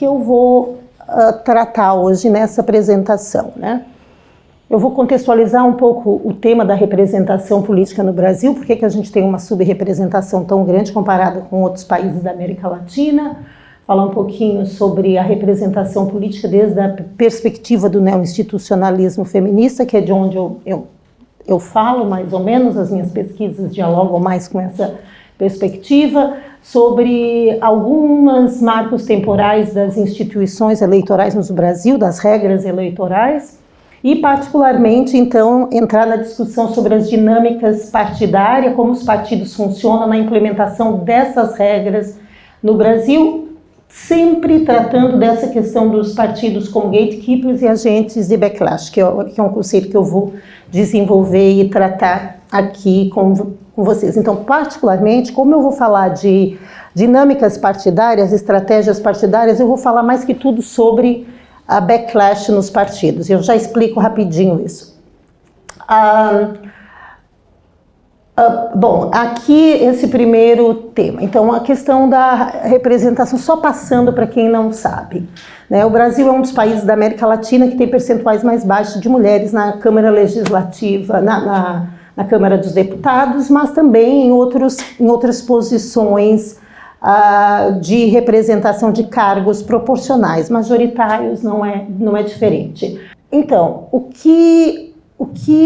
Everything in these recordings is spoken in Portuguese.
eu vou tratar hoje nessa apresentação, né? Eu vou contextualizar um pouco o tema da representação política no Brasil, porque que a gente tem uma subrepresentação tão grande comparada com outros países da América Latina, falar um pouquinho sobre a representação política desde a perspectiva do neo-institucionalismo feminista, que é de onde eu falo, mais ou menos, as minhas pesquisas dialogam mais com essa perspectiva, sobre alguns marcos temporais das instituições eleitorais no Brasil, das regras eleitorais, e particularmente, então, entrar na discussão sobre as dinâmicas partidárias, como os partidos funcionam na implementação dessas regras no Brasil, sempre tratando dessa questão dos partidos como gatekeepers e agentes de backlash, que é um conceito que eu vou desenvolver e tratar aqui com vocês. Então, particularmente, como eu vou falar de dinâmicas partidárias, estratégias partidárias, eu vou falar mais que tudo sobre a backlash nos partidos. Eu já explico rapidinho isso. Bom, aqui esse primeiro tema. Então, a questão da representação, só passando para quem não sabe, né? O Brasil é um dos países da América Latina que tem percentuais mais baixos de mulheres na Câmara Legislativa, na Câmara dos Deputados, mas também em outras posições de representação de cargos proporcionais, majoritários não é diferente. Então, o que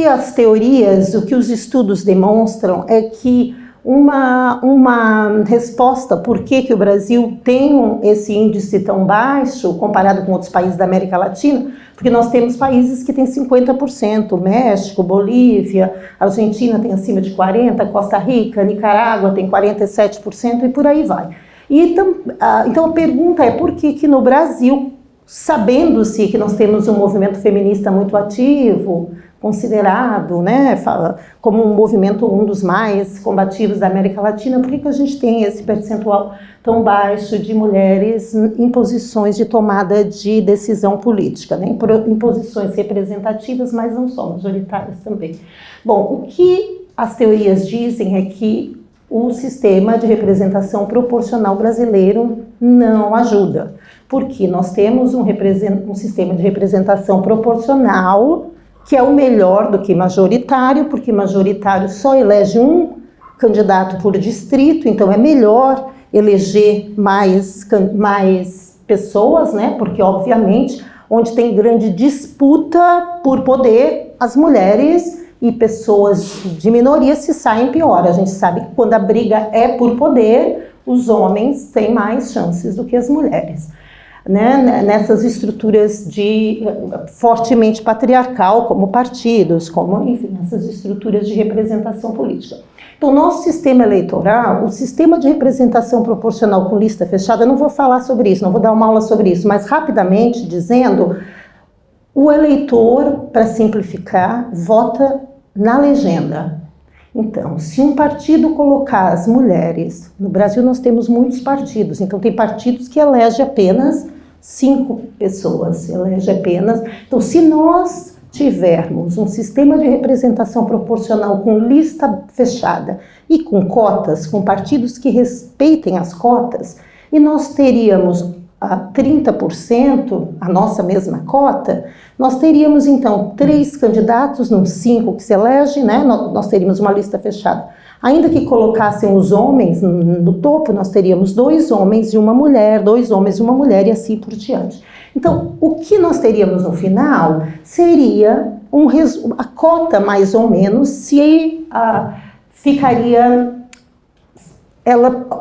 as teorias, o que os estudos demonstram é que uma resposta por que o Brasil tem esse índice tão baixo comparado com outros países da América Latina, porque nós temos países que têm 50%, México, Bolívia, Argentina tem acima de 40%, Costa Rica, Nicarágua tem 47% e por aí vai. Então a pergunta é por que no Brasil, sabendo-se que nós temos um movimento feminista muito ativo, considerado, né, como um movimento, um dos mais combativos da América Latina, por que a gente tem esse percentual tão baixo de mulheres em posições de tomada de decisão política, né, em posições representativas, mas não só, majoritárias também. Bom, o que as teorias dizem é que o sistema de representação proporcional brasileiro não ajuda, porque nós temos um sistema de representação proporcional que é o melhor do que majoritário, porque majoritário só elege um candidato por distrito, então é melhor eleger mais pessoas, né? Porque, obviamente, onde tem grande disputa por poder, as mulheres e pessoas de minoria se saem pior. A gente sabe que quando a briga é por poder, os homens têm mais chances do que as mulheres, né, nessas estruturas fortemente patriarcal, como partidos, enfim, essas estruturas de representação política. Então, nosso sistema eleitoral, o sistema de representação proporcional com lista fechada, eu não vou falar sobre isso, não vou dar uma aula sobre isso, mas rapidamente dizendo, o eleitor, para simplificar, vota na legenda. Então, se um partido colocar as mulheres, no Brasil nós temos muitos partidos, então tem partidos que elegem apenas 5 pessoas, Então, se nós tivermos um sistema de representação proporcional com lista fechada e com cotas, com partidos que respeitem as cotas, e nós teríamos 30%, a nossa mesma cota, nós teríamos então 3 candidatos, não 5 que se elegem, né? Nós teríamos uma lista fechada. Ainda que colocassem os homens no topo, nós teríamos 2 homens e uma mulher, 2 homens e uma mulher e assim por diante. Então, o que nós teríamos no final seria a cota mais ou menos,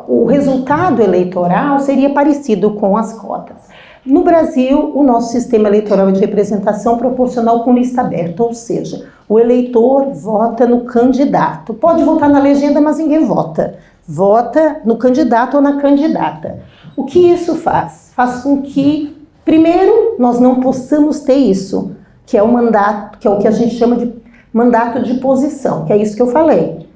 o resultado eleitoral seria parecido com as cotas. No Brasil, o nosso sistema eleitoral é de representação proporcional com lista aberta, ou seja, o eleitor vota no candidato. Pode votar na legenda, mas ninguém vota. Vota no candidato ou na candidata. O que isso faz? Faz com que, primeiro, nós não possamos ter isso, que é o mandato, que é o que a gente chama de mandato de posição, que é isso que eu falei.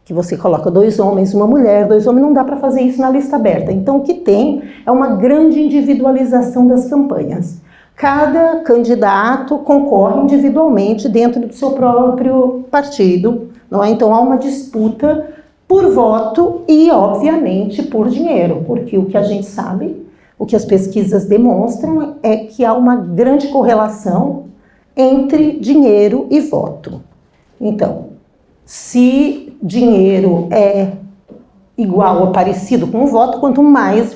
Que você coloca 2 homens, uma mulher, 2 homens, não dá para fazer isso na lista aberta. Então, o que tem é uma grande individualização das campanhas. Cada candidato concorre individualmente dentro do seu próprio partido, não é? Então, há uma disputa por voto e, obviamente, por dinheiro, porque o que a gente sabe, o que as pesquisas demonstram é que há uma grande correlação entre dinheiro e voto. Então, se dinheiro é igual ou parecido com o voto, quanto mais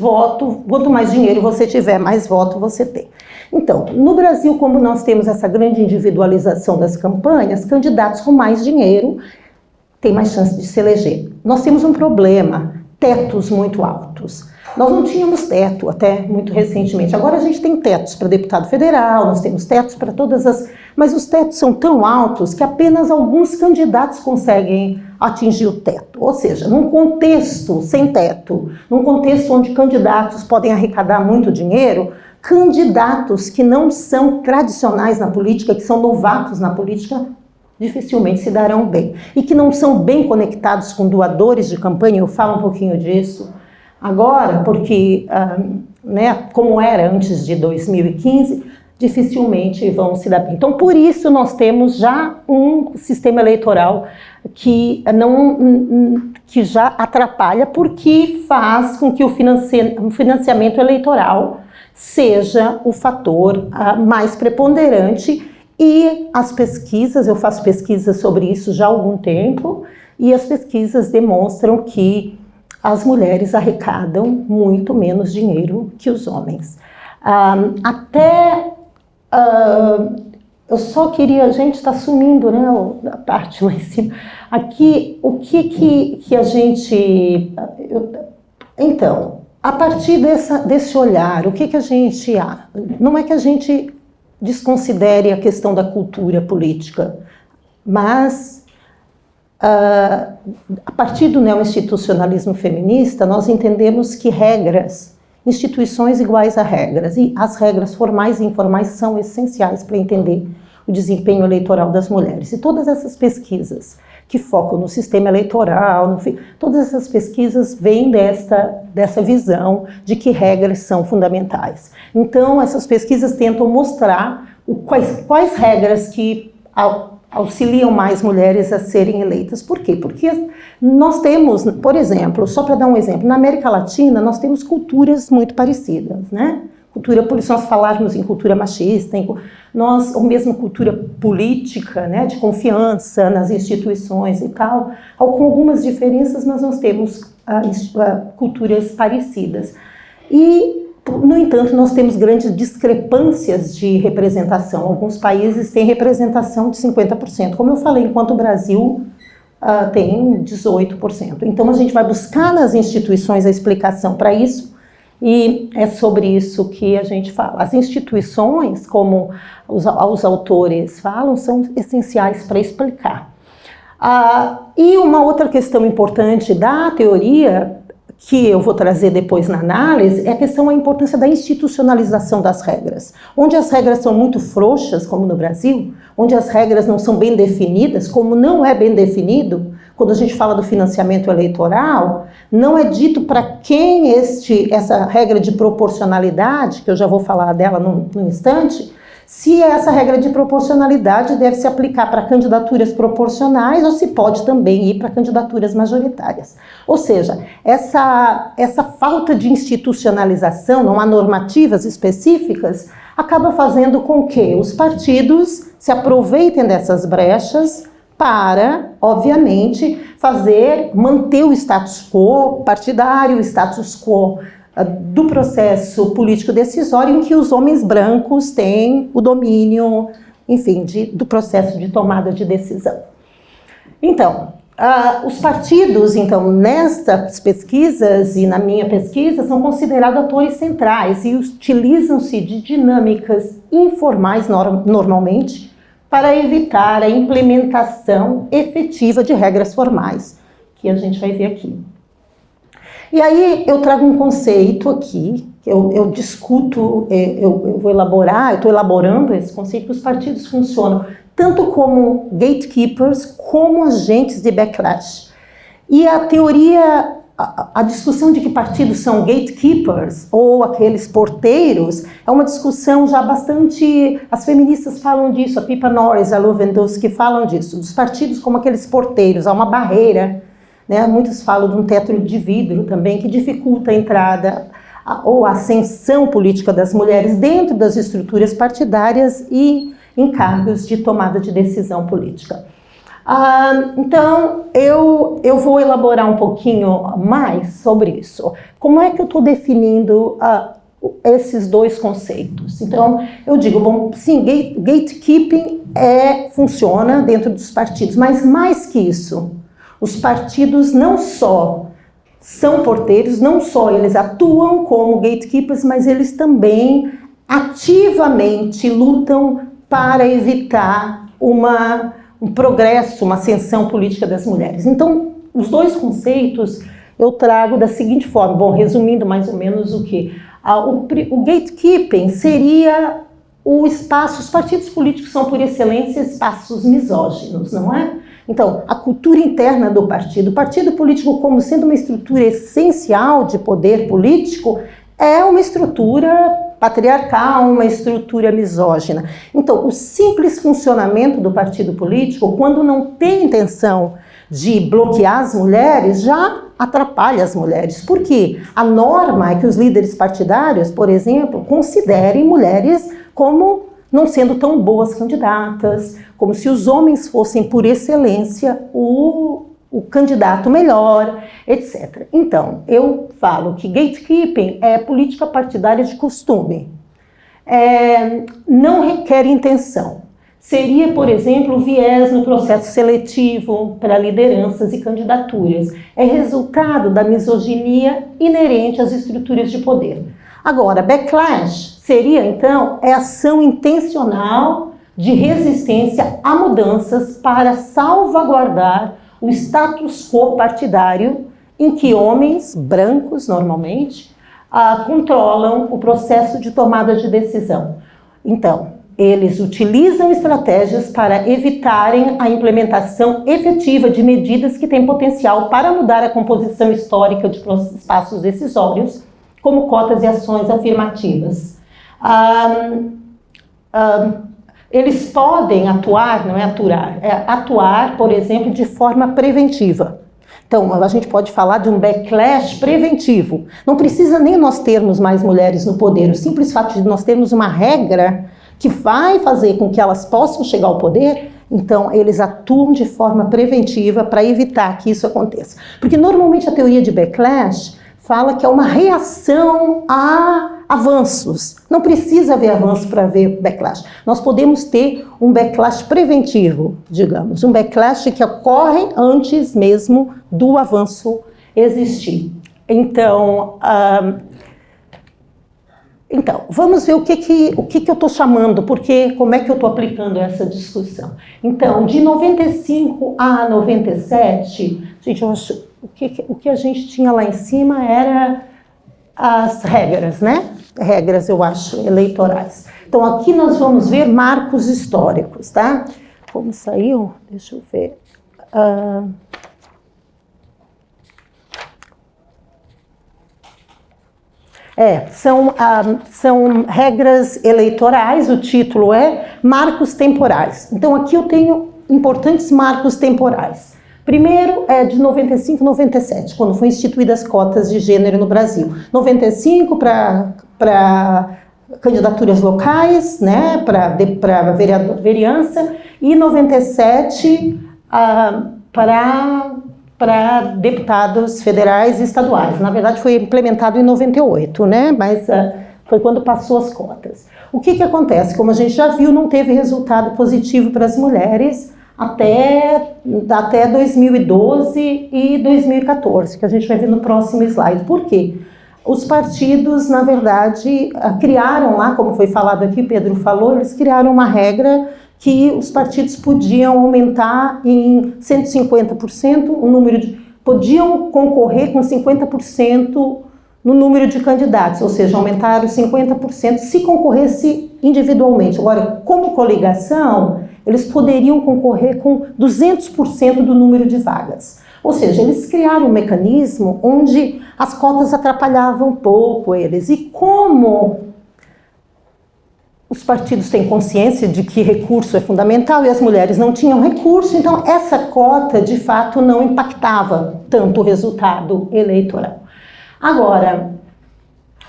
dinheiro você tiver, mais voto você tem. Então, no Brasil, como nós temos essa grande individualização das campanhas, candidatos com mais dinheiro têm mais chance de se eleger. Nós temos um problema, tetos muito altos. Nós não tínhamos teto até muito recentemente. Agora a gente tem tetos para deputado federal, nós temos tetos para todas as... Mas os tetos são tão altos que apenas alguns candidatos conseguem atingir o teto. Ou seja, num contexto sem teto, num contexto onde candidatos podem arrecadar muito dinheiro, candidatos que não são tradicionais na política, que são novatos na política, dificilmente se darão bem. E que não são bem conectados com doadores de campanha, eu falo um pouquinho disso agora, porque, como era antes de 2015, dificilmente vão se dar bem. Então, por isso, nós temos já um sistema eleitoral que já atrapalha, porque faz com que o financiamento eleitoral seja o fator mais preponderante. E as pesquisas, eu faço pesquisas sobre isso já há algum tempo, e as pesquisas demonstram que as mulheres arrecadam muito menos dinheiro que os homens. Eu só queria, a gente está sumindo, né, a parte lá em cima. Aqui, o que a gente... Então, a partir desse olhar, o que a gente... Não é que a gente desconsidere a questão da cultura política, mas a partir do neo-institucionalismo feminista, nós entendemos que instituições iguais a regras, e as regras formais e informais são essenciais para entender o desempenho eleitoral das mulheres. E todas essas pesquisas que focam no sistema eleitoral, todas essas pesquisas vêm dessa visão de que regras são fundamentais. Então, essas pesquisas tentam mostrar quais regras que auxiliam mais mulheres a serem eleitas. Por quê? Porque nós temos, por exemplo, só para dar um exemplo, na América Latina nós temos culturas muito parecidas, né? Se nós falarmos em cultura machista, ou mesmo cultura política, né, de confiança nas instituições e tal, com algumas diferenças, mas nós temos culturas parecidas. E, no entanto, nós temos grandes discrepâncias de representação. Alguns países têm representação de 50%, como eu falei, enquanto o Brasil tem 18%. Então, a gente vai buscar nas instituições a explicação para isso, e é sobre isso que a gente fala. As instituições, como os autores falam, são essenciais para explicar. E uma outra questão importante da teoria, que eu vou trazer depois na análise, é a importância da institucionalização das regras. Onde as regras são muito frouxas, como no Brasil, onde as regras não são bem definidas, como não é bem definido, quando a gente fala do financiamento eleitoral, não é dito para quem essa regra de proporcionalidade, que eu já vou falar dela num instante, se essa regra de proporcionalidade deve se aplicar para candidaturas proporcionais ou se pode também ir para candidaturas majoritárias. Ou seja, essa falta de institucionalização, não há normativas específicas, acaba fazendo com que os partidos se aproveitem dessas brechas para, obviamente, manter o status quo partidário, o status quo do processo político decisório, em que os homens brancos têm o domínio, enfim, do processo de tomada de decisão. Então, os partidos, nestas pesquisas e na minha pesquisa, são considerados atores centrais e utilizam-se de dinâmicas informais normalmente para evitar a implementação efetiva de regras formais, que a gente vai ver aqui. E aí eu trago um conceito aqui, que eu discuto, eu vou elaborar, eu estou elaborando esse conceito, que os partidos funcionam tanto como gatekeepers, como agentes de backlash. E a teoria, a discussão de que partidos são gatekeepers, ou aqueles porteiros, é uma discussão já bastante... As feministas falam disso, a Pippa Norris, a Lewandowski falam disso, dos partidos como aqueles porteiros, há uma barreira, né? Muitos falam de um teto de vidro também, que dificulta a entrada. ou a ascensão política das mulheres dentro das estruturas partidárias e em cargos de tomada de decisão política. Então, eu vou elaborar um pouquinho mais sobre isso. Como é que eu estou definindo esses dois conceitos? Então, eu digo, bom, sim, gatekeeping funciona dentro dos partidos, mas mais que isso, os partidos não só são porteiros, não só eles atuam como gatekeepers, mas eles também ativamente lutam para evitar um progresso, uma ascensão política das mulheres. Então, os dois conceitos eu trago da seguinte forma, bom, resumindo mais ou menos o que? O gatekeeping seria o espaço, os partidos políticos são por excelência espaços misóginos, não é? Então, a cultura interna do partido, o partido político como sendo uma estrutura essencial de poder político, é uma estrutura patriarcal, uma estrutura misógina. Então, o simples funcionamento do partido político, quando não tem intenção de bloquear as mulheres, já atrapalha as mulheres. Por quê? A norma é que os líderes partidários, por exemplo, considerem mulheres como não sendo tão boas candidatas, como se os homens fossem, por excelência, o candidato melhor, etc. Então, eu falo que gatekeeping é política partidária de costume. Não requer intenção. Seria, por exemplo, viés no processo seletivo para lideranças e candidaturas. É resultado da misoginia inerente às estruturas de poder. Agora, backlash seria, então, ação intencional de resistência a mudanças para salvaguardar o status quo partidário em que homens brancos, normalmente, controlam o processo de tomada de decisão. Então, eles utilizam estratégias para evitarem a implementação efetiva de medidas que têm potencial para mudar a composição histórica de espaços decisórios, como cotas e ações afirmativas. Eles podem atuar, não é aturar, é atuar, por exemplo, de forma preventiva. Então, a gente pode falar de um backlash preventivo. Não precisa nem nós termos mais mulheres no poder. O simples fato de nós termos uma regra que vai fazer com que elas possam chegar ao poder, então eles atuam de forma preventiva para evitar que isso aconteça. Porque normalmente a teoria de backlash fala que é uma reação a avanços. Não precisa haver avanço para haver backlash. Nós podemos ter um backlash preventivo, digamos, um backlash que ocorre antes mesmo do avanço existir. Então, vamos ver o que eu estou chamando, porque como é que eu estou aplicando essa discussão. Então, de 95 a 97, gente, eu acho, o que a gente tinha lá em cima era as regras, né? Regras, eu acho, eleitorais. Então, aqui nós vamos ver marcos históricos, tá? Como saiu? Deixa eu ver. São regras eleitorais, o título é Marcos Temporais. Então, aqui eu tenho importantes marcos temporais. Primeiro é de 95 a 97, quando foram instituídas cotas de gênero no Brasil. 95 para candidaturas locais, né, para vereança, e 97 para deputados federais e estaduais. Na verdade, foi implementado em 98, né, mas foi quando passou as cotas. O que acontece? Como a gente já viu, não teve resultado positivo para as mulheres até 2012 e 2014, que a gente vai ver no próximo slide. Por quê? Os partidos, na verdade, criaram lá, como foi falado aqui, Pedro falou, eles criaram uma regra que os partidos podiam aumentar em 150% o número podiam concorrer com 50% no número de candidatos, ou seja, aumentaram 50% se concorresse individualmente. Agora, como coligação, eles poderiam concorrer com 200% do número de vagas. Ou seja, eles criaram um mecanismo onde as cotas atrapalhavam um pouco eles. E como os partidos têm consciência de que recurso é fundamental e as mulheres não tinham recurso, então essa cota, de fato, não impactava tanto o resultado eleitoral. Agora,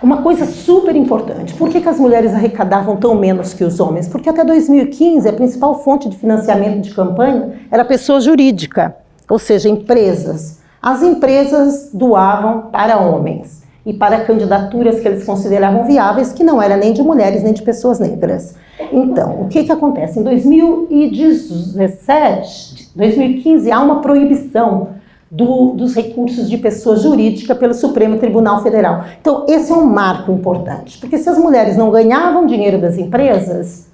Uma coisa super importante, por que as mulheres arrecadavam tão menos que os homens? Porque até 2015 a principal fonte de financiamento de campanha era a pessoa jurídica, ou seja, empresas. As empresas doavam para homens e para candidaturas que eles consideravam viáveis, que não era nem de mulheres nem de pessoas negras. Então, o que acontece? Em 2015 há uma proibição dos recursos de pessoa jurídica pelo Supremo Tribunal Federal. Então, esse é um marco importante, porque se as mulheres não ganhavam dinheiro das empresas,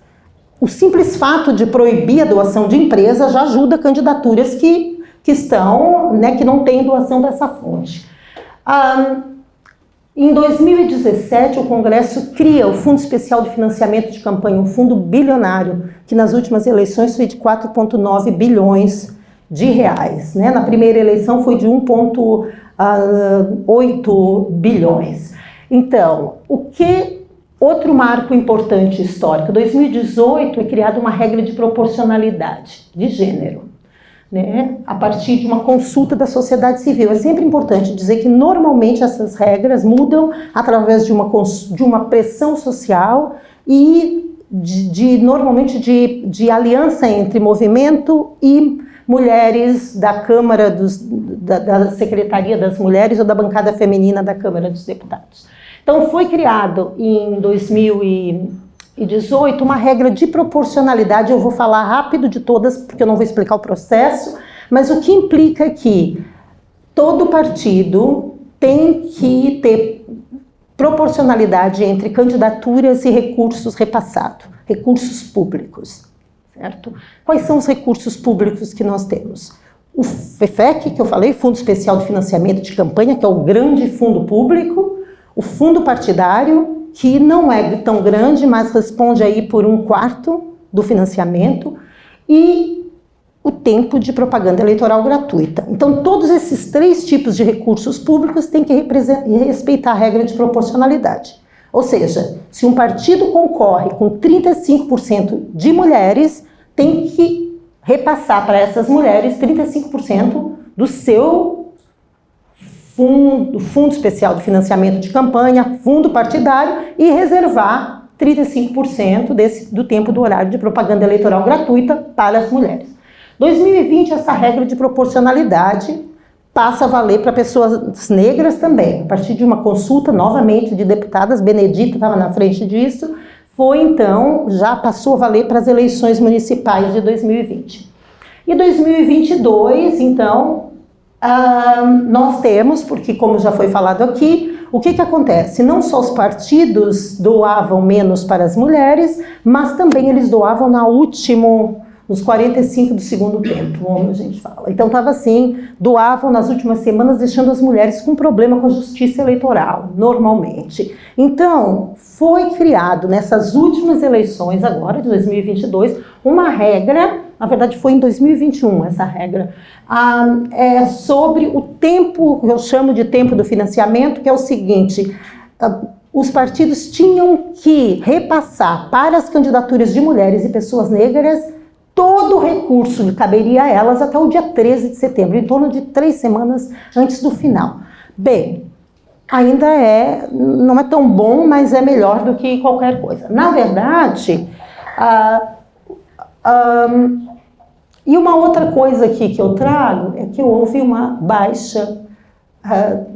o simples fato de proibir a doação de empresa já ajuda candidaturas que estão, né, que não têm doação dessa fonte. Em 2017, o Congresso cria o Fundo Especial de Financiamento de Campanha, um fundo bilionário, que nas últimas eleições foi de 4,9 bilhões de reais, né? Na primeira eleição foi de 1,8 bilhões. Então, outro marco importante histórico, em 2018 é criada uma regra de proporcionalidade de gênero, né? A partir de uma consulta da sociedade civil. É sempre importante dizer que normalmente essas regras mudam através de uma pressão social e normalmente de aliança entre movimento e mulheres da Câmara da Secretaria das Mulheres ou da bancada feminina da Câmara dos Deputados. Então foi criado em 2018 uma regra de proporcionalidade. Eu vou falar rápido de todas porque eu não vou explicar o processo, mas o que implica é que todo partido tem que ter proporcionalidade entre candidaturas e recursos repassados, recursos públicos. Certo? Quais são os recursos públicos que nós temos? O FEFEC, que eu falei, Fundo Especial de Financiamento de Campanha, que é o grande fundo público, o fundo partidário, que não é tão grande, mas responde aí por 1/4 do financiamento, e o tempo de propaganda eleitoral gratuita. Então, todos esses 3 tipos de recursos públicos têm que respeitar a regra de proporcionalidade. Ou seja, se um partido concorre com 35% de mulheres, tem que repassar para essas mulheres 35% do seu fundo especial de financiamento de campanha, fundo partidário, e reservar 35% do tempo do horário de propaganda eleitoral gratuita para as mulheres. 2020, essa regra de proporcionalidade passa a valer para pessoas negras também. A partir de uma consulta, novamente, de deputadas, Benedita estava na frente disso, então, já passou a valer para as eleições municipais de 2020. E 2022, então, nós temos, porque como já foi falado aqui, o que acontece? Não só os partidos doavam menos para as mulheres, mas também eles doavam nos 45 do segundo tempo, como a gente fala. Então estava assim, doavam nas últimas semanas, deixando as mulheres com problema com a justiça eleitoral, normalmente. Então, foi criado nessas últimas eleições, agora de 2022, uma regra, na verdade foi em 2021 essa regra, sobre o tempo, eu chamo de tempo do financiamento, que é o seguinte: os partidos tinham que repassar para as candidaturas de mulheres e pessoas negras todo o recurso que caberia a elas até o dia 13 de setembro, em torno de 3 semanas antes do final. Bem, ainda não é tão bom, mas é melhor do que qualquer coisa. Na verdade, e uma outra coisa aqui que eu trago é que houve uma baixa,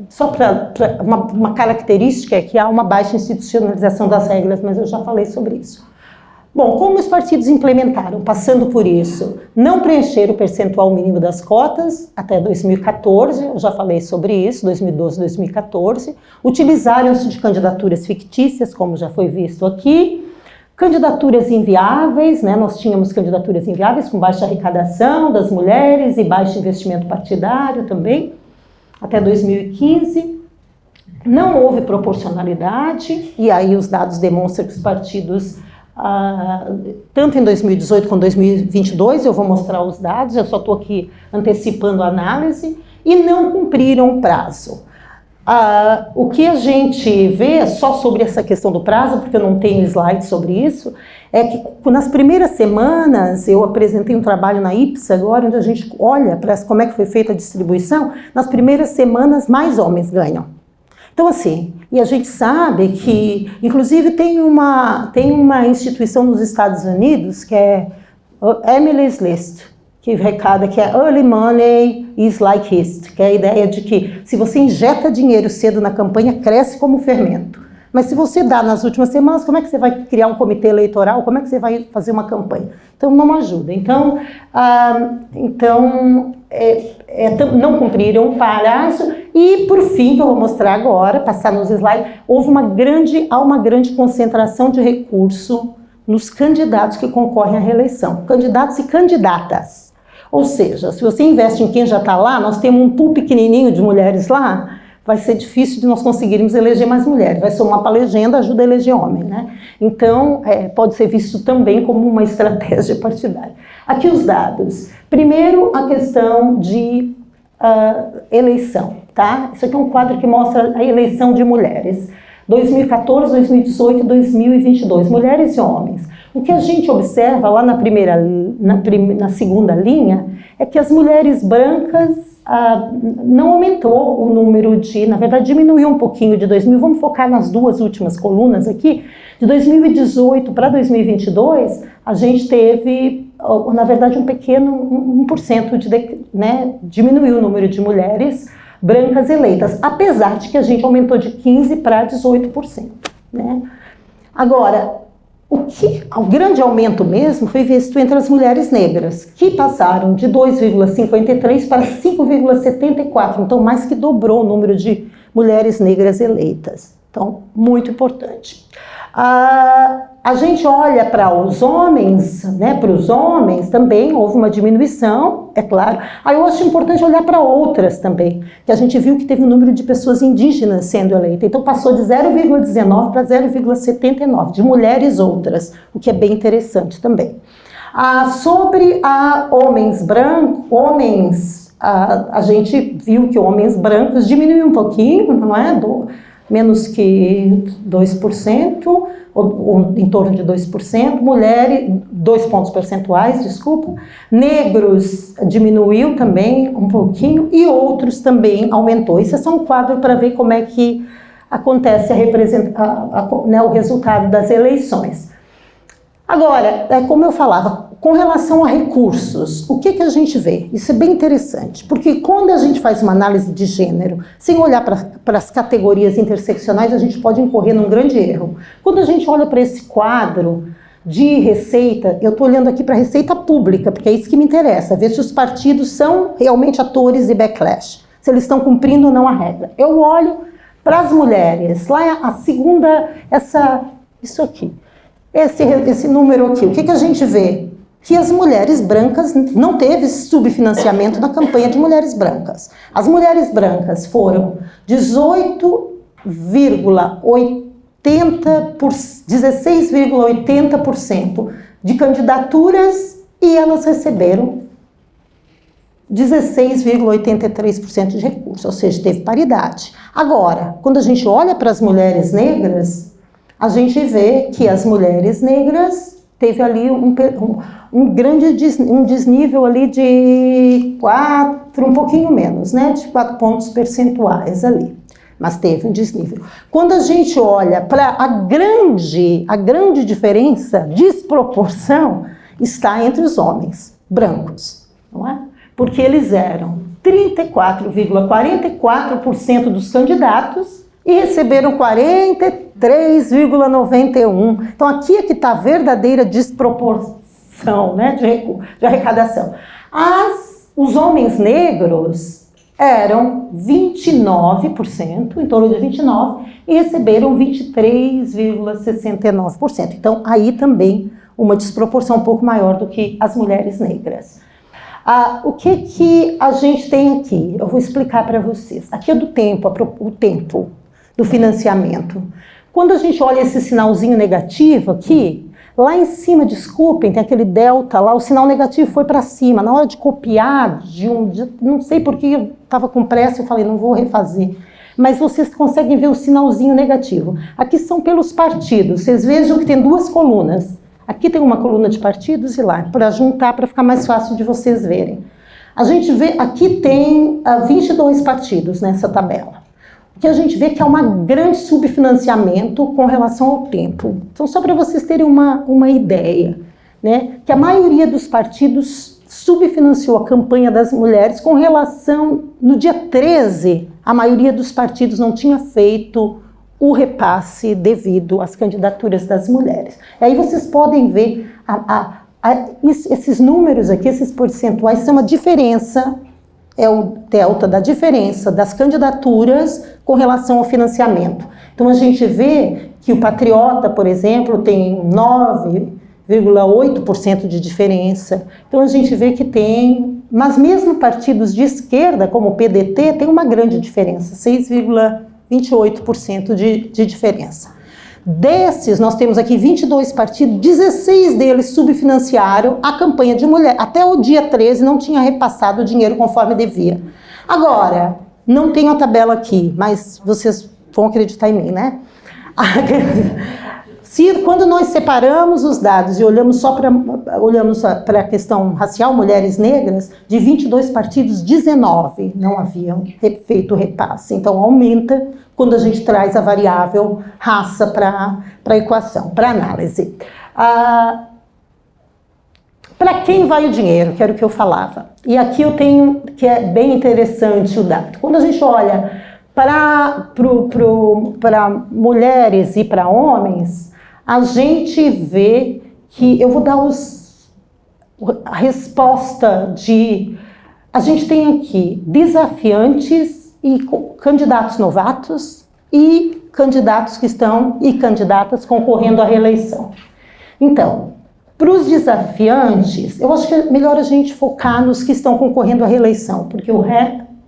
só para uma característica é que há uma baixa institucionalização das regras, mas eu já falei sobre isso. Bom, como os partidos implementaram, passando por isso, não preencheram o percentual mínimo das cotas até 2014, eu já falei sobre isso, 2012, 2014, utilizaram-se de candidaturas fictícias, como já foi visto aqui, candidaturas inviáveis, né? Nós tínhamos candidaturas inviáveis com baixa arrecadação das mulheres e baixo investimento partidário também, até 2015. Não houve proporcionalidade, e aí os dados demonstram que os partidos, tanto em 2018 quanto em 2022, eu vou mostrar os dados, eu só estou aqui antecipando a análise, e não cumpriram o prazo. O que a gente vê só sobre essa questão do prazo, porque eu não tenho slide sobre isso, é que nas primeiras semanas, eu apresentei um trabalho na IPSA agora, onde a gente olha para como é que foi feita a distribuição, nas primeiras semanas mais homens ganham. Então, assim, e a gente sabe que, inclusive, tem uma instituição nos Estados Unidos que é Emily's List, que recada que é Early Money is like yeast, que é a ideia de que se você injeta dinheiro cedo na campanha, cresce como fermento. Mas se você dá nas últimas semanas, como é que você vai criar um comitê eleitoral? Como é que você vai fazer uma campanha? Então, não ajuda. Então, não cumpriram o prazo. E, por fim, que eu vou mostrar agora, passar nos slides, há uma grande concentração de recurso nos candidatos que concorrem à reeleição. Candidatos e candidatas. Ou seja, se você investe em quem já está lá, nós temos um pool pequenininho de mulheres lá, vai ser difícil de nós conseguirmos eleger mais mulheres. Vai somar para a legenda, ajuda a eleger homem, né? Então, pode ser visto também como uma estratégia partidária. Aqui os dados. Primeiro, a questão de eleição, tá? Isso aqui é um quadro que mostra a eleição de mulheres. 2014, 2018 e 2022, mulheres e homens. O que a gente observa lá na segunda linha é que as mulheres brancas não aumentou o número na verdade diminuiu um pouquinho de 2000, vamos focar nas duas últimas colunas aqui, de 2018 para 2022, a gente teve, na verdade, um pequeno 1%, diminuiu o número de mulheres brancas eleitas, apesar de que a gente aumentou de 15% para 18%, né? Agora, o grande aumento mesmo foi visto entre as mulheres negras, que passaram de 2,53 para 5,74, então mais que dobrou o número de mulheres negras eleitas. Então, muito importante. A gente olha para os homens, né? Para os homens também houve uma diminuição, é claro. Aí eu acho importante olhar para outras também, que a gente viu que teve um número de pessoas indígenas sendo eleitas. Então passou de 0,19 para 0,79 de mulheres outras, o que é bem interessante também. Sobre homens brancos, a gente viu que homens brancos diminuiu um pouquinho, não é? Menos que 2%, ou em torno de 2%, mulheres, 2 pontos percentuais, desculpa, negros diminuiu também um pouquinho e outros também aumentou. Isso é só um quadro para ver como é que acontece o resultado das eleições. Agora, como eu falava, com relação a recursos, o que a gente vê? Isso é bem interessante, porque quando a gente faz uma análise de gênero, sem olhar para as categorias interseccionais, a gente pode incorrer num grande erro. Quando a gente olha para esse quadro de receita, eu estou olhando aqui para a receita pública, porque é isso que me interessa, ver se os partidos são realmente atores de backlash, se eles estão cumprindo ou não a regra. Eu olho para as mulheres, lá a segunda, isso aqui. Esse número aqui, o que a gente vê? Que as mulheres brancas não teve subfinanciamento na campanha de mulheres brancas. As mulheres brancas foram 16,80% de candidaturas e elas receberam 16,83% de recursos, ou seja, teve paridade. Agora, quando a gente olha para as mulheres negras, a gente vê que as mulheres negras teve ali um desnível ali de 4, um pouquinho menos, né, de 4 pontos percentuais ali, mas teve um desnível. Quando a gente olha para a grande diferença, desproporção, está entre os homens brancos, não é? Porque eles eram 34,44% dos candidatos e receberam 43,91%. Então aqui é que está a verdadeira desproporção, né, de arrecadação. Os homens negros eram 29%, em torno de 29%, e receberam 23,69%. Então aí também uma desproporção um pouco maior do que as mulheres negras. O que a gente tem aqui? Eu vou explicar para vocês. Aqui é do tempo, o tempo do financiamento. Quando a gente olha esse sinalzinho negativo aqui, lá em cima, desculpem, tem aquele delta lá, o sinal negativo foi para cima. Na hora de copiar, não sei porque eu estava com pressa, eu falei, não vou refazer. Mas vocês conseguem ver o sinalzinho negativo. Aqui são pelos partidos. Vocês vejam que tem 2 colunas. Aqui tem uma coluna de partidos e lá, para juntar, para ficar mais fácil de vocês verem. A gente vê, aqui tem 22 partidos nessa tabela. que a gente vê que há um grande subfinanciamento com relação ao tempo. Então, só para vocês terem uma ideia, né, que a maioria dos partidos subfinanciou a campanha das mulheres com relação, no dia 13, a maioria dos partidos não tinha feito o repasse devido às candidaturas das mulheres. Aí vocês podem ver esses números aqui, esses percentuais, são a diferença, é o delta da diferença das candidaturas com relação ao financiamento. Então a gente vê que o Patriota, por exemplo, tem 9,8% de diferença. Então a gente vê que tem, mas mesmo partidos de esquerda, como o PDT, tem uma grande diferença, 6,28% de diferença. Desses, nós temos aqui 22 partidos, 16 deles subfinanciaram a campanha de mulher. Até o dia 13 não tinha repassado o dinheiro conforme devia. Agora, não tenho a tabela aqui, mas vocês vão acreditar em mim, né? Quando nós separamos os dados e olhamos para a questão racial, mulheres negras, de 22 partidos, 19 não haviam feito o repasse. Então, aumenta quando a gente traz a variável raça para a equação, para a análise. Para quem vai o dinheiro, que era o que eu falava. E aqui eu tenho, que é bem interessante o dado. Quando a gente olha para mulheres e para homens, a gente vê que, eu vou dar a resposta de... A gente tem aqui desafiantes e candidatos novatos e candidatos que estão e candidatas concorrendo à reeleição. Então, para os desafiantes, eu acho que é melhor a gente focar nos que estão concorrendo à reeleição, porque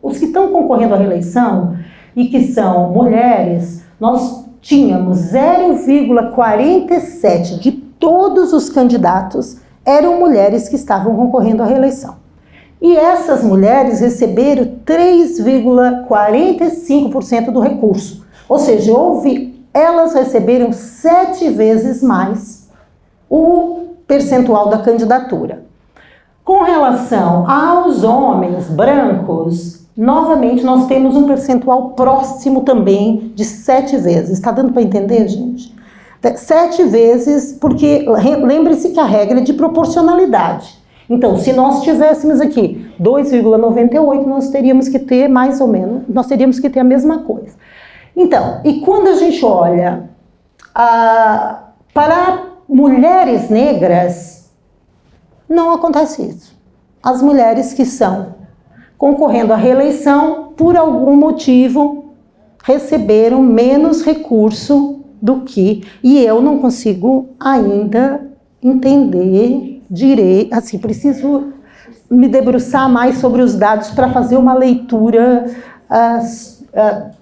os que estão concorrendo à reeleição e que são mulheres, nós tínhamos 0,47 de todos os candidatos eram mulheres que estavam concorrendo à reeleição. E essas mulheres receberam 3,45% do recurso. Ou seja, elas receberam 7 vezes mais o percentual da candidatura. Com relação aos homens brancos, novamente nós temos um percentual próximo também de 7 vezes. Está dando para entender, gente? 7 vezes, porque lembre-se que a regra é de proporcionalidade. Então, se nós tivéssemos aqui 2,98, nós teríamos que ter mais ou menos, nós teríamos que ter a mesma coisa. Então, e quando a gente olha para mulheres negras, não acontece isso. As mulheres que estão concorrendo à reeleição, por algum motivo, receberam menos recurso do que... E eu não consigo ainda entender direito, assim, preciso me debruçar mais sobre os dados para fazer uma leitura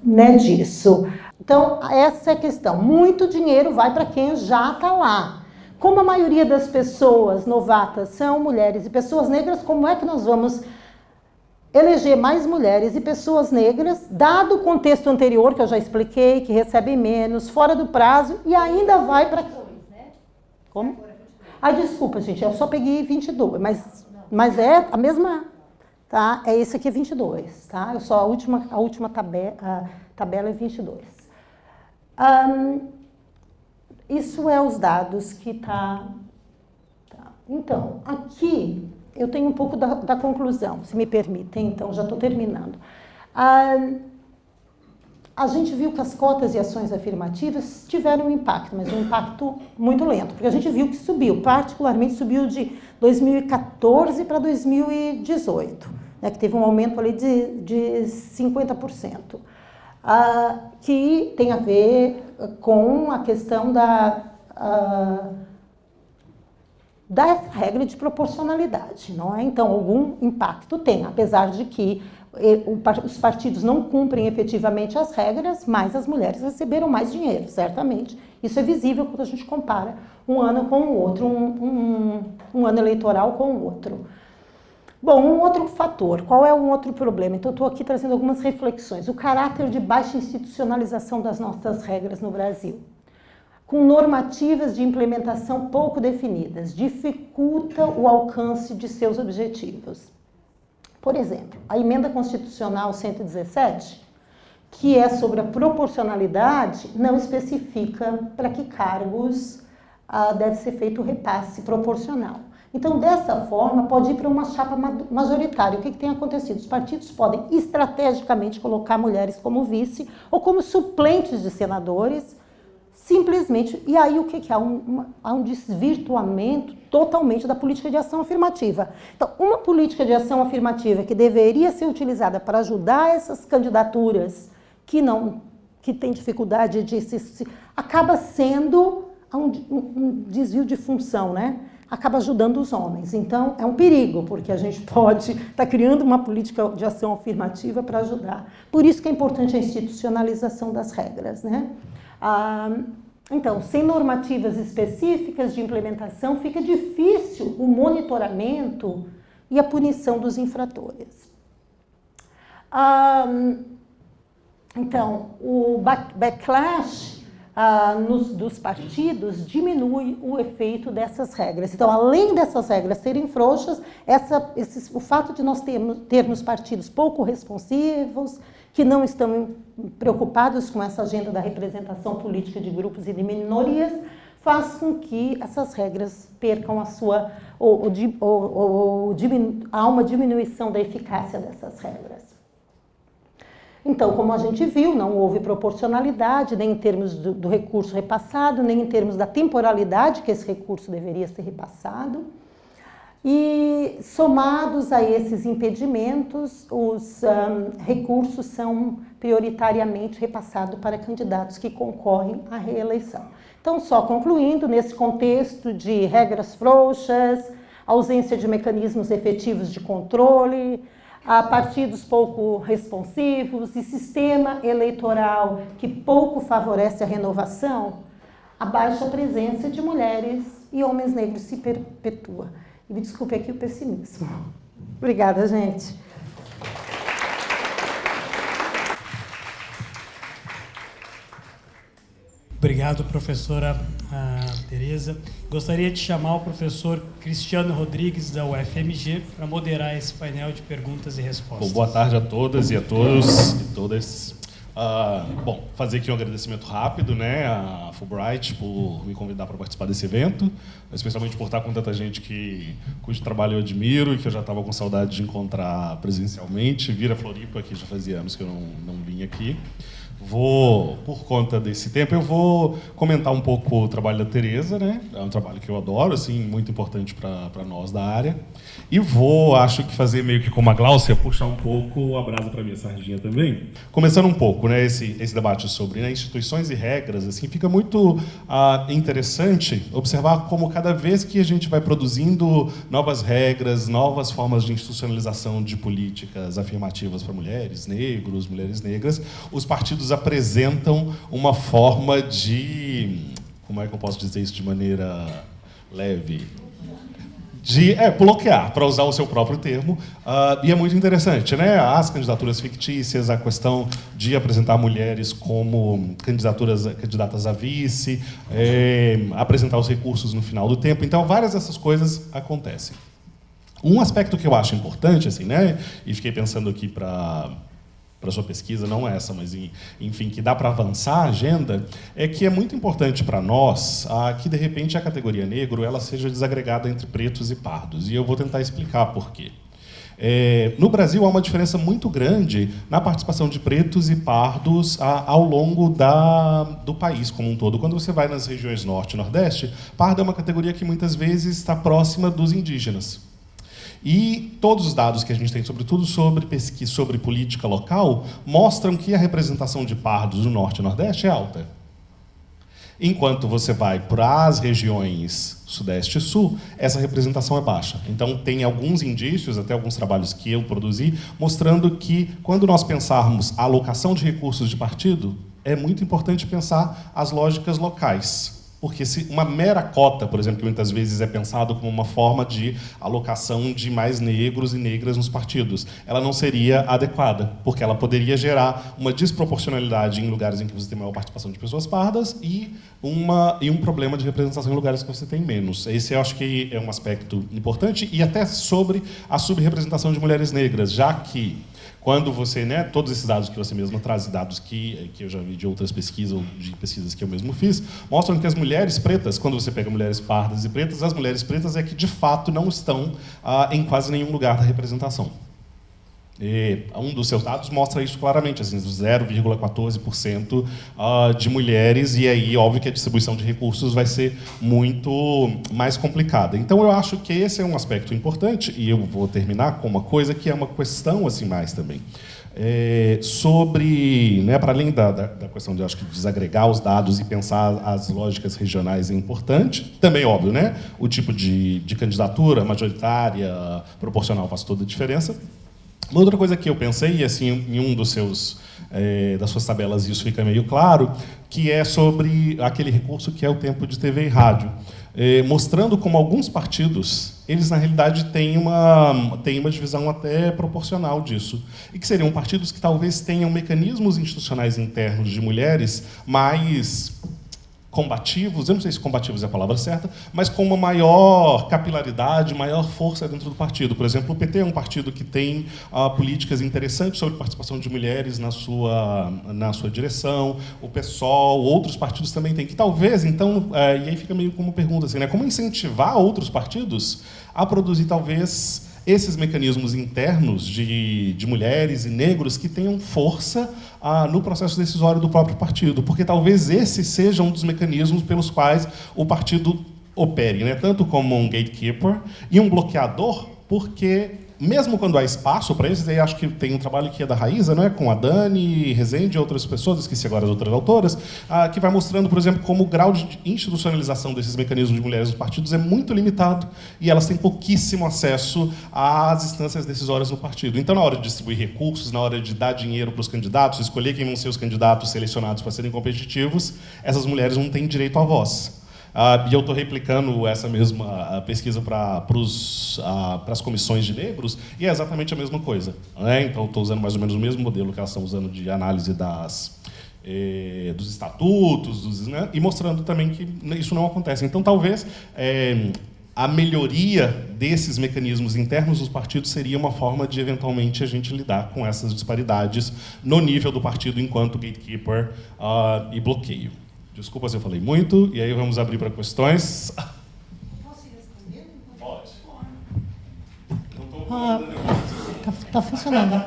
né, disso. Então, essa é a questão. Muito dinheiro vai para quem já está lá. Como a maioria das pessoas novatas são mulheres e pessoas negras, como é que nós vamos eleger mais mulheres e pessoas negras, dado o contexto anterior, que eu já expliquei, que recebem menos, fora do prazo, e ainda vai para... Como? Desculpa, gente, eu só peguei 22, mas é a mesma, tá? É esse aqui é 22, tá? Eu só a última tabela é 22. Isso é os dados que tá. Então, aqui eu tenho um pouco da conclusão, se me permitem, então já estou terminando. A gente viu que as cotas e ações afirmativas tiveram um impacto, mas um impacto muito lento, porque a gente viu que subiu, particularmente subiu de 2014 para 2018, né, que teve um aumento ali de 50%, que tem a ver com a questão da regra de proporcionalidade, não é? Então, algum impacto tem, apesar de que os partidos não cumprem efetivamente as regras, mas as mulheres receberam mais dinheiro, certamente. Isso é visível quando a gente compara um ano com o outro, um ano eleitoral com o outro. Bom, um outro fator, qual é um outro problema? Então, eu estou aqui trazendo algumas reflexões. O caráter de baixa institucionalização das nossas regras no Brasil, com normativas de implementação pouco definidas, dificulta o alcance de seus objetivos. Por exemplo, a emenda constitucional 117, que é sobre a proporcionalidade, não especifica para que cargos deve ser feito o repasse proporcional. Então, dessa forma, pode ir para uma chapa majoritária. O que tem acontecido? Os partidos podem estrategicamente colocar mulheres como vice ou como suplentes de senadores, simplesmente. E aí o que há? Há um desvirtuamento totalmente da política de ação afirmativa. Então, uma política de ação afirmativa que deveria ser utilizada para ajudar essas candidaturas que têm dificuldade de acaba sendo um desvio de função, né? Acaba ajudando os homens. Então, é um perigo, porque a gente pode estar criando uma política de ação afirmativa para ajudar. Por isso que é importante a institucionalização das regras, né? Então, sem normativas específicas de implementação, fica difícil o monitoramento e a punição dos infratores. Então, o backlash dos partidos diminui o efeito dessas regras. Então, além dessas regras serem frouxas, o fato de nós termos partidos pouco responsivos, que não estão preocupados com essa agenda da representação política de grupos e de minorias, faz com que essas regras percam há uma diminuição da eficácia dessas regras. Então, como a gente viu, não houve proporcionalidade, nem em termos do recurso repassado, nem em termos da temporalidade que esse recurso deveria ser repassado. E, somados a esses impedimentos, os recursos são prioritariamente repassados para candidatos que concorrem à reeleição. Então, só concluindo, nesse contexto de regras frouxas, ausência de mecanismos efetivos de controle, a partidos pouco responsivos e sistema eleitoral que pouco favorece a renovação, a baixa presença de mulheres e homens negros se perpetua. E me desculpe aqui o pessimismo. Obrigada, gente. Obrigado, professora Tereza. Gostaria de chamar o professor Cristiano Rodrigues, da UFMG, para moderar esse painel de perguntas e respostas. Bom, boa tarde a todas e a todos e todas. Bom, fazer aqui um agradecimento rápido, né, à Fulbright por me convidar para participar desse evento, especialmente por estar com tanta gente cujo trabalho eu admiro e que eu já estava com saudade de encontrar presencialmente. Vir a Floripa, que já fazia anos que eu não vim aqui. Por conta desse tempo, eu vou comentar um pouco o trabalho da Tereza, né? É um trabalho que eu adoro, assim, muito importante para nós da área. E acho que fazer meio que como a Gláucia, puxar um pouco a brasa para minha sardinha também. Começando um pouco, né, esse debate sobre, né, instituições e regras, assim, fica muito interessante observar como cada vez que a gente vai produzindo novas regras, novas formas de institucionalização de políticas afirmativas para mulheres, negros, mulheres negras, os partidos apresentam uma forma de... Como é que eu posso dizer isso de maneira leve? De bloquear, para usar o seu próprio termo, e é muito interessante, né? As candidaturas fictícias, a questão de apresentar mulheres como candidatas a vice, apresentar os recursos no final do tempo. Então, várias dessas coisas acontecem. Um aspecto que eu acho importante, assim, né? E fiquei pensando aqui para a sua pesquisa, não essa, mas, enfim, que dá para avançar a agenda, é que é muito importante para nós que, de repente, a categoria negro ela seja desagregada entre pretos e pardos. E eu vou tentar explicar por quê. No Brasil, há uma diferença muito grande na participação de pretos e pardos ao longo do país como um todo. Quando você vai nas regiões norte e nordeste, pardo é uma categoria que, muitas vezes, está próxima dos indígenas. E todos os dados que a gente tem, sobretudo sobre pesquisa, sobre política local, mostram que a representação de pardos no Norte e Nordeste é alta. Enquanto você vai para as regiões Sudeste e Sul, essa representação é baixa. Então, tem alguns indícios, até alguns trabalhos que eu produzi, mostrando que, quando nós pensarmos a alocação de recursos de partido, é muito importante pensar as lógicas locais. Porque se uma mera cota, por exemplo, que muitas vezes é pensado como uma forma de alocação de mais negros e negras nos partidos, ela não seria adequada, porque ela poderia gerar uma desproporcionalidade em lugares em que você tem maior participação de pessoas pardas e um problema de representação em lugares que você tem menos. Esse eu acho que é um aspecto importante, e até sobre a subrepresentação de mulheres negras, já que quando você, né, todos esses dados que você mesmo traz, dados que eu já vi de outras pesquisas, ou de pesquisas que eu mesmo fiz, mostram que as mulheres pretas, quando você pega mulheres pardas e pretas, as mulheres pretas é que, de fato, não estão em quase nenhum lugar da representação. E um dos seus dados mostra isso claramente, assim, 0,14% de mulheres, e aí, óbvio que a distribuição de recursos vai ser muito mais complicada. Então, eu acho que esse é um aspecto importante, e eu vou terminar com uma coisa que é uma questão assim mais também. Sobre, né, para além da questão de, acho que, desagregar os dados e pensar as lógicas regionais é importante, também, óbvio, né, o tipo de candidatura majoritária, proporcional faz toda a diferença. Uma outra coisa que eu pensei, e assim, em um dos das suas tabelas isso fica meio claro, que é sobre aquele recurso que é o tempo de TV e rádio, mostrando como alguns partidos, eles na realidade têm uma divisão até proporcional disso, e que seriam partidos que talvez tenham mecanismos institucionais internos de mulheres mais combativos, eu não sei se combativos é a palavra certa, mas com uma maior capilaridade, maior força dentro do partido. Por exemplo, o PT é um partido que tem políticas interessantes sobre participação de mulheres na sua direção, o PSOL, outros partidos também têm, que talvez, então, e aí fica meio como pergunta, assim, né, como incentivar outros partidos a produzir, talvez, esses mecanismos internos de mulheres e negros que tenham força no processo decisório do próprio partido, porque talvez esse seja um dos mecanismos pelos quais o partido opere, né? Tanto como um gatekeeper e um bloqueador, porque mesmo quando há espaço para esses, aí acho que tem um trabalho que é da Raíza, né, com a Dani, Rezende e outras pessoas, esqueci agora as outras autoras, que vai mostrando, por exemplo, como o grau de institucionalização desses mecanismos de mulheres nos partidos é muito limitado e elas têm pouquíssimo acesso às instâncias decisórias no partido. Então, na hora de distribuir recursos, na hora de dar dinheiro para os candidatos, escolher quem vão ser os candidatos selecionados para serem competitivos, essas mulheres não têm direito à voz. E eu estou replicando essa mesma pesquisa para as comissões de negros, e é exatamente a mesma coisa, né? Então, estou usando mais ou menos o mesmo modelo que elas estão usando de análise dos estatutos, né? E mostrando também que isso não acontece. Então, talvez a melhoria desses mecanismos internos dos partidos seria uma forma de, eventualmente, a gente lidar com essas disparidades no nível do partido enquanto gatekeeper e bloqueio. Desculpa se eu falei muito, e aí vamos abrir para questões. Posso responder? Pode. Tá funcionando.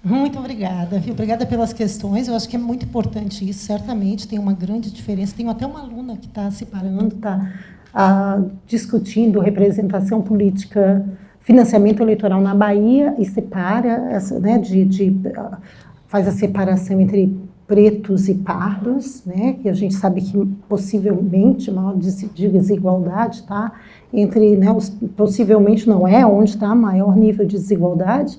Muito obrigada, viu? Obrigada pelas questões. Eu acho que é muito importante isso, certamente tem uma grande diferença. Tenho até uma aluna que está se parando, está discutindo representação política, financiamento eleitoral na Bahia, e separa, né, faz a separação entre pretos e pardos, né, que a gente sabe que possivelmente maior desigualdade está entre, né, possivelmente não é onde está maior nível de desigualdade,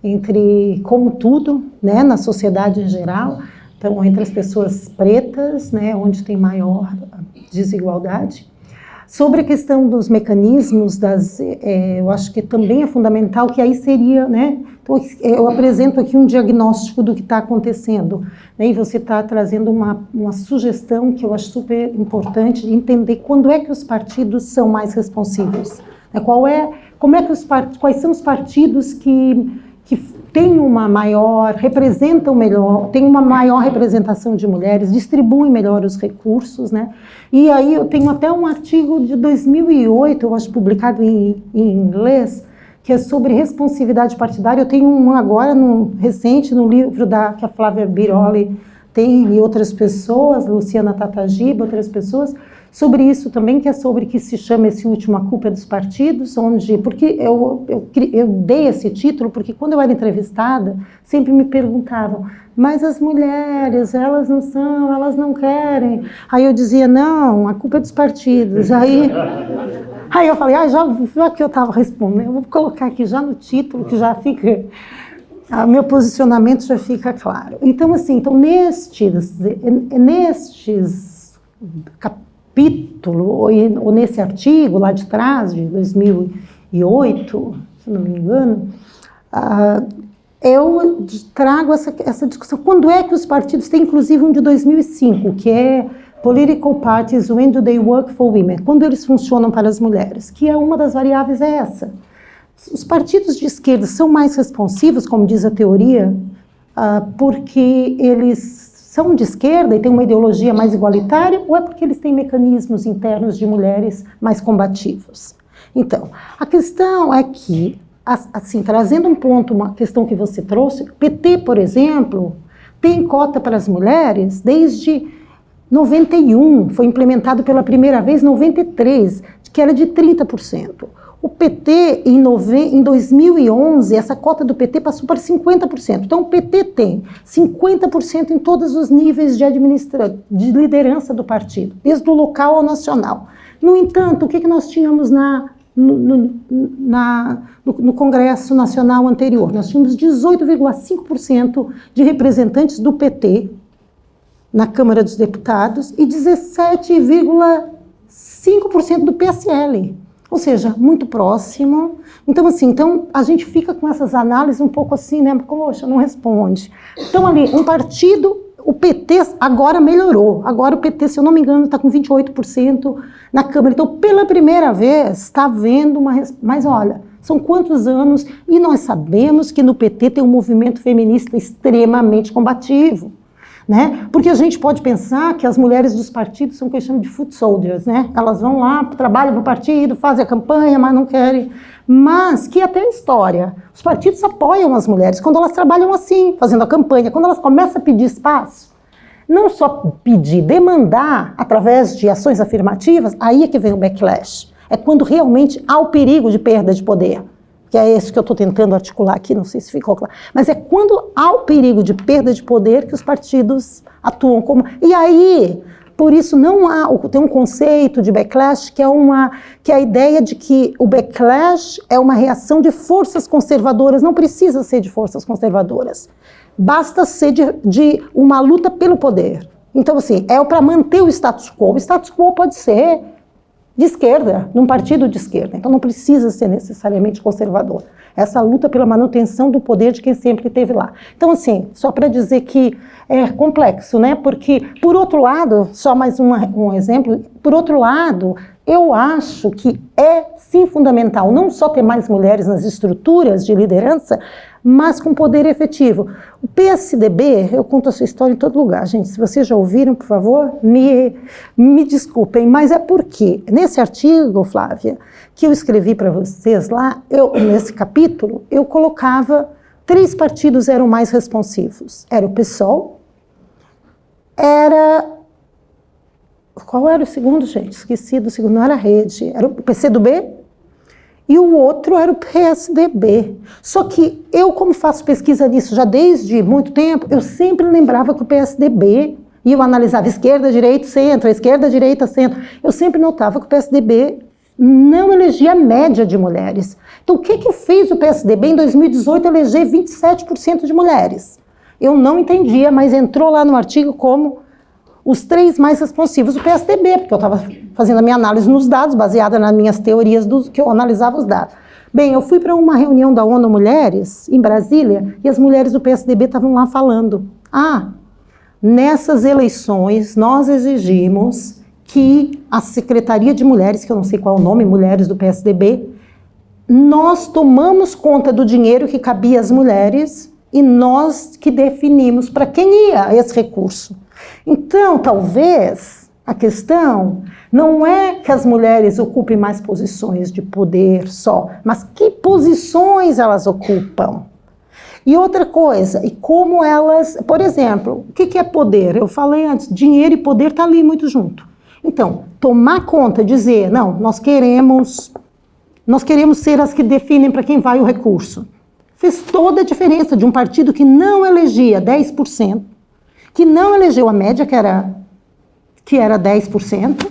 entre, como tudo, né, na sociedade em geral, então entre as pessoas pretas, né, onde tem maior desigualdade. Sobre a questão dos mecanismos, eu acho que também é fundamental, que aí seria, né, então, eu apresento aqui um diagnóstico do que está acontecendo, né, e você está trazendo uma sugestão que eu acho super importante, de entender quando é que os partidos são mais responsivos, né, quais são os partidos que têm representam melhor, têm uma maior representação de mulheres, distribuem melhor os recursos, né? E aí eu tenho até um artigo de 2008, eu acho, publicado em inglês, que é sobre responsividade partidária. Eu tenho um agora, recente, no livro que a Flávia Biroli tem, e outras pessoas, Luciana Tatagiba, outras pessoas, sobre isso também, que é sobre que se chama esse último A Culpa é dos Partidos, porque eu dei esse título porque quando eu era entrevistada, sempre me perguntavam, mas as mulheres, elas não querem. Aí eu dizia, não, a culpa é dos partidos. Aí eu falei, já que eu estava respondendo, eu vou colocar aqui já no título, que já fica... meu posicionamento já fica claro. Então, assim, nestes capítulo, ou nesse artigo lá de trás, de 2008, se não me engano, eu trago essa discussão. Quando é que os partidos têm, inclusive, um de 2005, que é Political Parties, When Do They Work for Women? Quando eles funcionam para as mulheres? Que é uma das variáveis essa. Os partidos de esquerda são mais responsivos, como diz a teoria, porque eles são de esquerda e têm uma ideologia mais igualitária, ou é porque eles têm mecanismos internos de mulheres mais combativos? Então, a questão é que, assim, trazendo um ponto, uma questão que você trouxe, o PT, por exemplo, tem cota para as mulheres desde 91, foi implementado pela primeira vez em 93, que era de 30%. O PT, em 2011, essa cota do PT passou para 50%. Então, o PT tem 50% em todos os níveis de liderança do partido, desde o local ao nacional. No entanto, o que nós tínhamos no Congresso Nacional anterior? Nós tínhamos 18,5% de representantes do PT na Câmara dos Deputados e 17,5% do PSL. Ou seja, muito próximo. Então, assim, a gente fica com essas análises um pouco assim, né? Poxa, não responde. Então, ali, um partido, o PT agora melhorou. Agora o PT, se eu não me engano, está com 28% na Câmara. Então, pela primeira vez, está havendo uma... Mas, olha, são quantos anos? E nós sabemos que no PT tem um movimento feminista extremamente combativo. Né? Porque a gente pode pensar que as mulheres dos partidos são o que eu chamo de foot soldiers, né? Elas vão lá, trabalham para o partido, fazem a campanha, mas não querem. Mas que até a história, os partidos apoiam as mulheres quando elas trabalham assim, fazendo a campanha, quando elas começam a pedir espaço. Não só pedir, demandar através de ações afirmativas, aí é que vem o backlash. É quando realmente há o perigo de perda de poder. Que é esse que eu estou tentando articular aqui, não sei se ficou claro. Mas é quando há o perigo de perda de poder que os partidos atuam como... E aí, por isso não há... Tem um conceito de backlash que é a ideia de que o backlash é uma reação de forças conservadoras, não precisa ser de forças conservadoras. Basta ser de uma luta pelo poder. Então, assim, é para manter o status quo. O status quo pode ser de esquerda, num partido de esquerda. Então não precisa ser necessariamente conservador. Essa luta pela manutenção do poder de quem sempre esteve lá. Então, assim, só para dizer que é complexo, né? Porque, por outro lado, só mais um exemplo, por outro lado, eu acho que é sim fundamental não só ter mais mulheres nas estruturas de liderança, mas com poder efetivo. O PSDB, eu conto a sua história em todo lugar, gente, se vocês já ouviram, por favor, me desculpem, mas é porque, nesse artigo, Flávia, que eu escrevi para vocês lá, nesse capítulo, eu colocava 3 partidos eram mais responsivos. Era o PSOL, qual era o segundo, gente? Esqueci do segundo, não era a Rede, era o PCdoB, e o outro era o PSDB. Só que eu, como faço pesquisa nisso já desde muito tempo, eu sempre lembrava que o PSDB, e eu analisava esquerda, direita, centro, esquerda, direita, centro, eu sempre notava que o PSDB não elegia a média de mulheres. Então, o que fez o PSDB em 2018 eleger 27% de mulheres? Eu não entendia, mas entrou lá no artigo como os 3 mais responsivos do PSDB, porque eu estava fazendo a minha análise nos dados, baseada nas minhas teorias que eu analisava os dados. Bem, eu fui para uma reunião da ONU Mulheres, em Brasília, e as mulheres do PSDB estavam lá falando. Nessas eleições, nós exigimos que a Secretaria de Mulheres, que eu não sei qual é o nome, Mulheres do PSDB, nós tomamos conta do dinheiro que cabia às mulheres e nós que definimos para quem ia esse recurso. Então, talvez, a questão não é que as mulheres ocupem mais posições de poder só, mas que posições elas ocupam. E outra coisa, e como elas... Por exemplo, o que é poder? Eu falei antes, dinheiro e poder está ali muito junto. Então, tomar conta, dizer, não, nós queremos ser as que definem para quem vai o recurso. Fez toda a diferença de um partido que não elegia 10%, que não elegeu a média, que era 10%,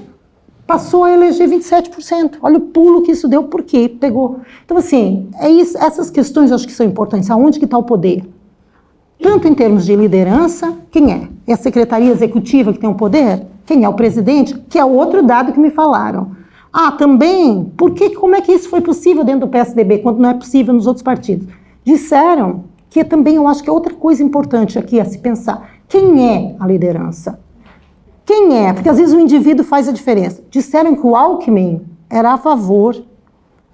passou a eleger 27%. Olha o pulo que isso deu, por quê? Pegou. Então, assim, essas questões eu acho que são importantes. Aonde que está o poder? Tanto em termos de liderança, quem é? É a Secretaria Executiva que tem o poder? Quem é o presidente? Que é outro dado que me falaram. Também, como é que isso foi possível dentro do PSDB, quando não é possível nos outros partidos? Disseram que também eu acho que é outra coisa importante aqui a se pensar. Quem é a liderança? Quem é? Porque às vezes o indivíduo faz a diferença. Disseram que o Alckmin era a favor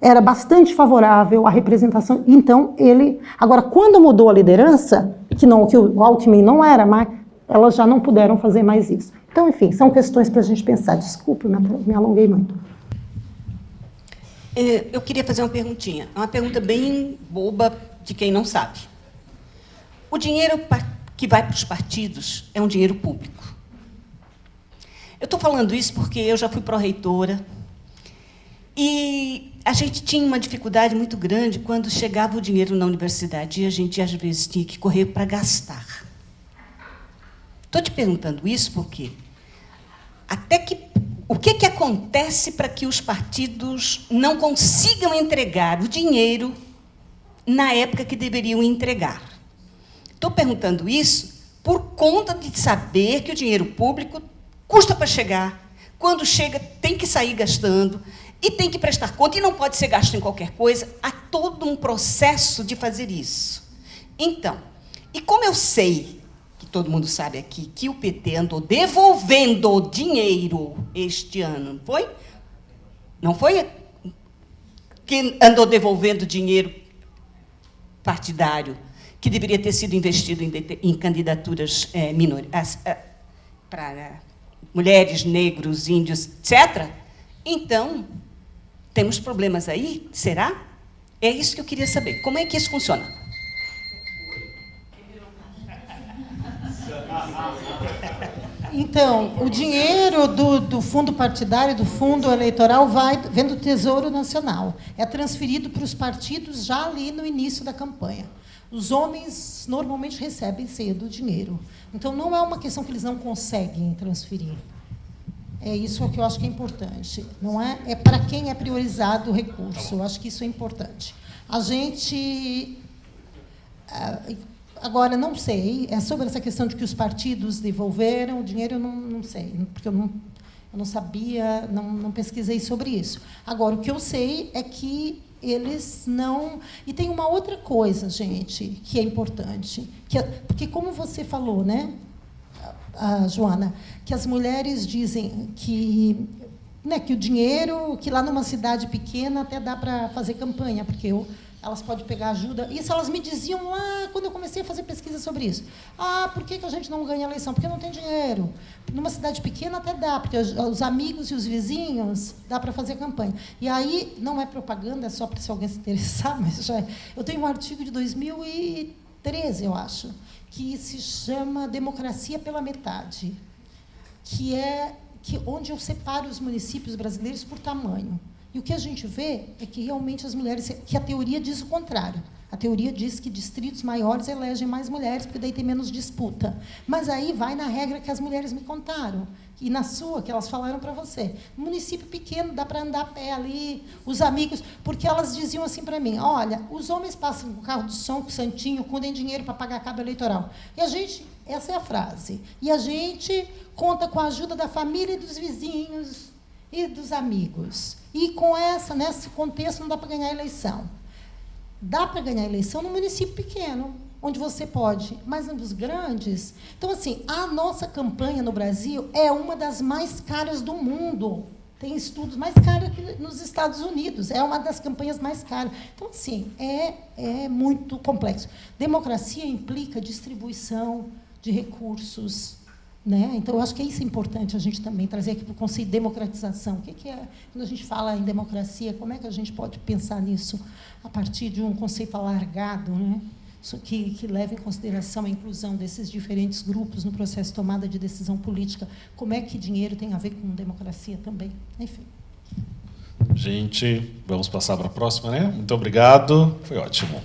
era bastante favorável à representação. Então, ele... Agora, quando mudou a liderança, que o Alckmin não era mais, elas já não puderam fazer mais isso. Então, enfim, são questões para a gente pensar. Desculpe, me alonguei muito. Eu queria fazer uma perguntinha. Uma pergunta bem boba de quem não sabe. O dinheiro que vai para os partidos é um dinheiro público. Eu estou falando isso porque eu já fui pró-reitora e a gente tinha uma dificuldade muito grande quando chegava o dinheiro na universidade e a gente, às vezes, tinha que correr para gastar. Estou te perguntando isso porque o que acontece para que os partidos não consigam entregar o dinheiro na época que deveriam entregar? Estou perguntando isso por conta de saber que o dinheiro público custa para chegar. Quando chega, tem que sair gastando e tem que prestar conta, e não pode ser gasto em qualquer coisa. Há todo um processo de fazer isso. Então, e como eu sei, que todo mundo sabe aqui, que o PT andou devolvendo dinheiro este ano, não foi? Não foi? Que andou devolvendo dinheiro partidário que deveria ter sido investido em candidaturas para mulheres, negros, índios, etc. Então, temos problemas aí? Será? É isso que eu queria saber. Como é que isso funciona? Então, o dinheiro do fundo partidário, do fundo eleitoral, vem do Tesouro Nacional. É transferido para os partidos já ali no início da campanha. Os homens normalmente recebem cedo o dinheiro. Então, não é uma questão que eles não conseguem transferir. É isso que eu acho que é importante. Não é, é para quem é priorizado o recurso. Eu acho que isso é importante. A gente... Agora, não sei, é sobre essa questão de que os partidos devolveram o dinheiro, eu não sei, porque eu não sabia, não pesquisei sobre isso. Agora, o que eu sei é que eles não... E tem uma outra coisa, gente, que é importante, porque, como você falou, né, Joana, que as mulheres dizem que o dinheiro, que lá numa cidade pequena até dá para fazer campanha, porque elas podem pegar ajuda. Isso elas me diziam lá, quando eu comecei a fazer pesquisa sobre isso. Por que a gente não ganha a eleição? Porque não tem dinheiro. Numa cidade pequena até dá, porque os amigos e os vizinhos dá para fazer campanha. E aí, não é propaganda, é só para se alguém se interessar, mas eu tenho um artigo de 2013, eu acho, que se chama Democracia pela Metade, onde eu separo os municípios brasileiros por tamanho. E o que a gente vê é que, realmente, as mulheres... Que a teoria diz o contrário. A teoria diz que distritos maiores elegem mais mulheres, porque daí tem menos disputa. Mas aí vai na regra que as mulheres me contaram, e na sua, que elas falaram para você. No município pequeno, dá para andar a pé ali, os amigos... Porque elas diziam assim para mim, olha, os homens passam com o carro de som, com o santinho, com tem dinheiro para pagar cabo eleitoral. E a gente... Essa é a frase. E a gente conta com a ajuda da família e dos vizinhos e dos amigos. E nesse contexto, não dá para ganhar a eleição. Dá para ganhar a eleição no município pequeno, onde você pode, mas nos grandes... Então, assim, a nossa campanha no Brasil é uma das mais caras do mundo. Tem estudos mais caros que nos Estados Unidos. É uma das campanhas mais caras. Então, assim, é muito complexo. Democracia implica distribuição de recursos, né? Então, eu acho que isso é importante a gente também trazer aqui para o conceito de democratização. O que é, quando a gente fala em democracia, como é que a gente pode pensar nisso a partir de um conceito alargado, né? Que leva em consideração a inclusão desses diferentes grupos no processo de tomada de decisão política. Como é que dinheiro tem a ver com democracia também? Enfim. Gente, vamos passar para a próxima, né? Muito obrigado. Foi ótimo.